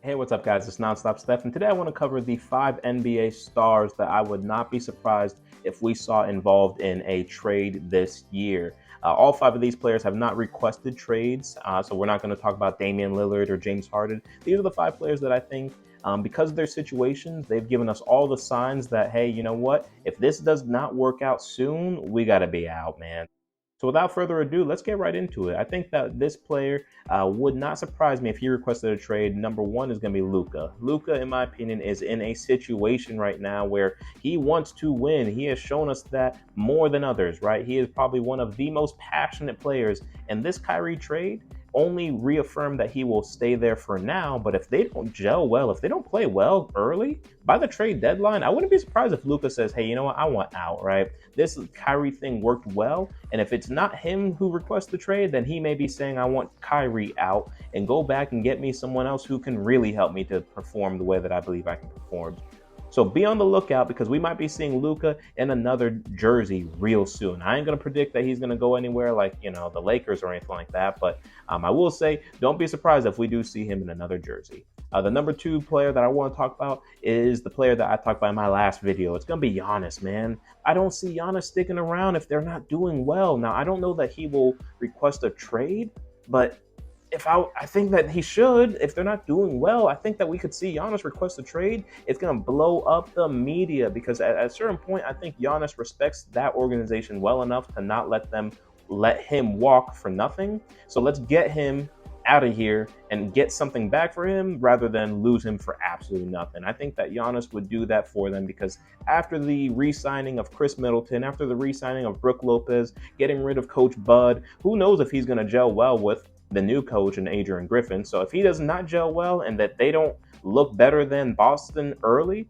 Hey, what's up, guys? It's Nonstop Steph, and today I want to cover the 5 NBA stars that I would not be surprised if we saw involved in a trade this year. All 5 of these players have not requested trades, so we're not going to talk about Damian Lillard or James Harden. These are the 5 players that I think, because of their situations, they've given us all the signs that, hey, you know what? If this does not work out soon, we got to be out, man. So without further ado, let's get right into it. I think that this player would not surprise me if he requested a trade. Number one is going to be Luka. Luka, in my opinion, is in a situation right now where he wants to win. He has shown us that more than others, right? He is probably one of the most passionate players. And this Kyrie trade only reaffirmed that he will stay there for now. But if they don't gel well, if they don't play well early, by the trade deadline, I wouldn't be surprised if Luka says, hey, you know what? I want out, right? This Kyrie thing worked well. And if it's not him who requests the trade, then he may be saying, I want Kyrie out and go back and get me someone else who can really help me to perform the way that I believe I can perform. So be on the lookout because we might be seeing Luka in another jersey real soon. I ain't going to predict that he's going to go anywhere like, the Lakers or anything like that. But I will say, don't be surprised if we do see him in another jersey. The number 2 player that I want to talk about is the player that I talked about in my last video. It's going to be Giannis, man. I don't see Giannis sticking around if they're not doing well. Now, I don't know that he will request a trade, but I think that he should. If they're not doing well, I think that we could see Giannis request a trade. It's going to blow up the media because at a certain point, I think Giannis respects that organization well enough to not let him walk for nothing. So let's get him out of here and get something back for him rather than lose him for absolutely nothing. I think that Giannis would do that for them because after the re-signing of Chris Middleton, after the re-signing of Brook Lopez, getting rid of Coach Bud, who knows if he's going to gel well with the new coach and Adrian Griffin. So if he does not gel well and that they don't look better than Boston early,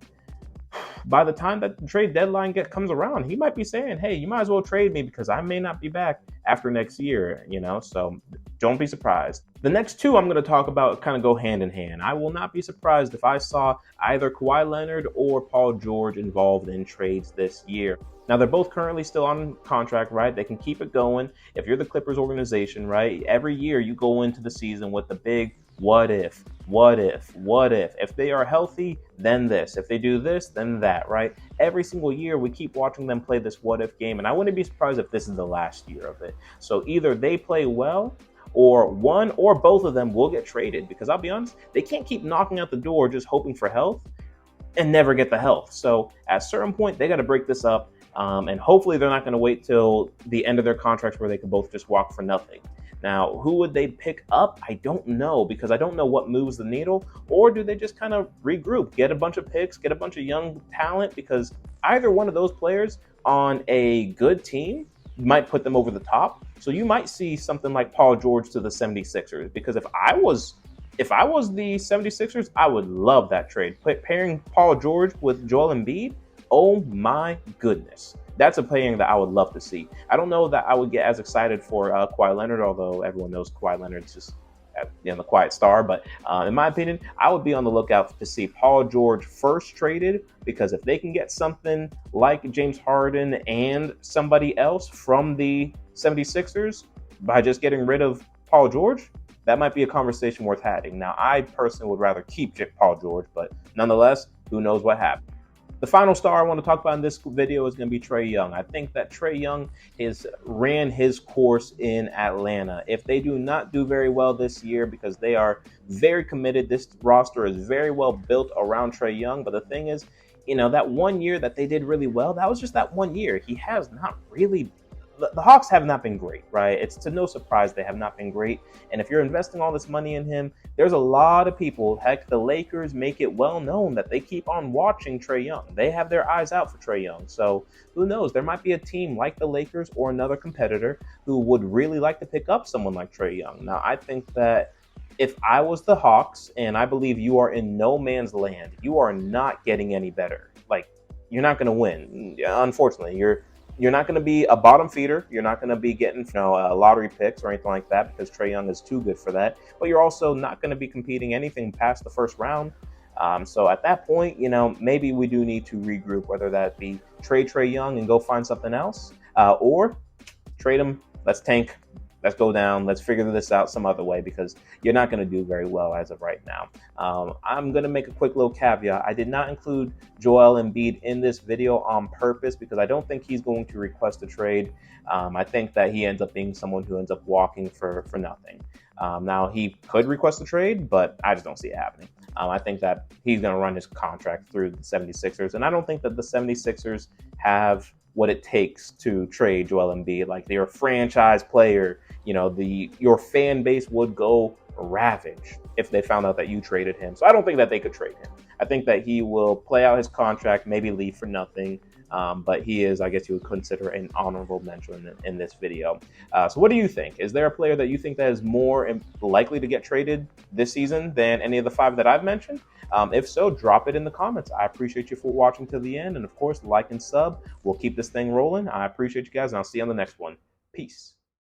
by the time that the trade deadline comes around, he might be saying, hey, you might as well trade me because I may not be back after next year, so don't be surprised. The next 2 I'm going to talk about kind of go hand in hand. I will not be surprised if I saw either Kawhi Leonard or Paul George involved in trades this year. Now, they're both currently still on contract, right? They can keep it going. If you're the Clippers organization, right, every year you go into the season with the big what if. If they are healthy, then this. If they do this, then that, right? Every single year we keep watching them play this what if game, and I wouldn't be surprised if this is the last year of it. So either they play well, or one or both of them will get traded because I'll be honest, they can't keep knocking out the door just hoping for health and never get the health. So at a certain point, they got to break this up. And hopefully they're not going to wait till the end of their contracts where they can both just walk for nothing. Now, who would they pick up? I don't know because I don't know what moves the needle. Or do they just kind of regroup, get a bunch of picks, get a bunch of young talent? Because either one of those players on a good team might put them over the top. So you might see something like Paul George to the 76ers. Because if I was the 76ers, I would love that trade. Pairing Paul George with Joel Embiid, oh my goodness. That's a pairing that I would love to see. I don't know that I would get as excited for Kawhi Leonard, although everyone knows Kawhi Leonard's just the quiet star. But in my opinion, I would be on the lookout to see Paul George first traded because if they can get something like James Harden and somebody else from the 76ers by just getting rid of Paul George, that might be a conversation worth having. Now, I personally would rather keep Paul George, but nonetheless, who knows what happened. The final star I want to talk about in this video is going to be Trae Young. I think that Trae Young ran his course in Atlanta. If they do not do very well this year because they are very committed, this roster is very well built around Trae Young. But the thing is, that one year that they did really well, that was just that one year. He has not really the Hawks have not been great, right? It's to no surprise they have not been great. And if you're investing all this money in him, there's a lot of people, heck, the Lakers make it well known that they keep on watching Trae Young. They have their eyes out for Trae Young. So who knows? There might be a team like the Lakers or another competitor who would really like to pick up someone like Trae Young. Now, I think that if I was the Hawks, and I believe you are in no man's land, you are not getting any better. Like, you're not going to win. Unfortunately, you're not going to be a bottom feeder. You're not going to be getting lottery picks or anything like that because Trae Young is too good for that. But you're also not going to be competing anything past the first round. So at that point, maybe we do need to regroup, whether that be trade Trae Young and go find something else or trade him. Let's tank, let's go down, let's figure this out some other way, because you're not going to do very well as of right now. I'm going to make a quick little caveat. I did not include Joel Embiid in this video on purpose because I don't think he's going to request a trade. I think that he ends up being someone who ends up walking for nothing. Now, he could request a trade, but I just don't see it happening. I think that he's going to run his contract through the 76ers, and I don't think that the 76ers have what it takes to trade Joel Embiid. Like, they're a franchise player. You know, your fan base would go ravaged if they found out that you traded him. So I don't think that they could trade him. I think that he will play out his contract, maybe leave for nothing. But he is, I guess you would consider, an honorable mention in this video. So what do you think? Is there a player that you think that is more likely to get traded this season than any of the 5 that I've mentioned? If so, drop it in the comments. I appreciate you for watching to the end. And of course, like and sub. We'll keep this thing rolling. I appreciate you guys, and I'll see you on the next one. Peace.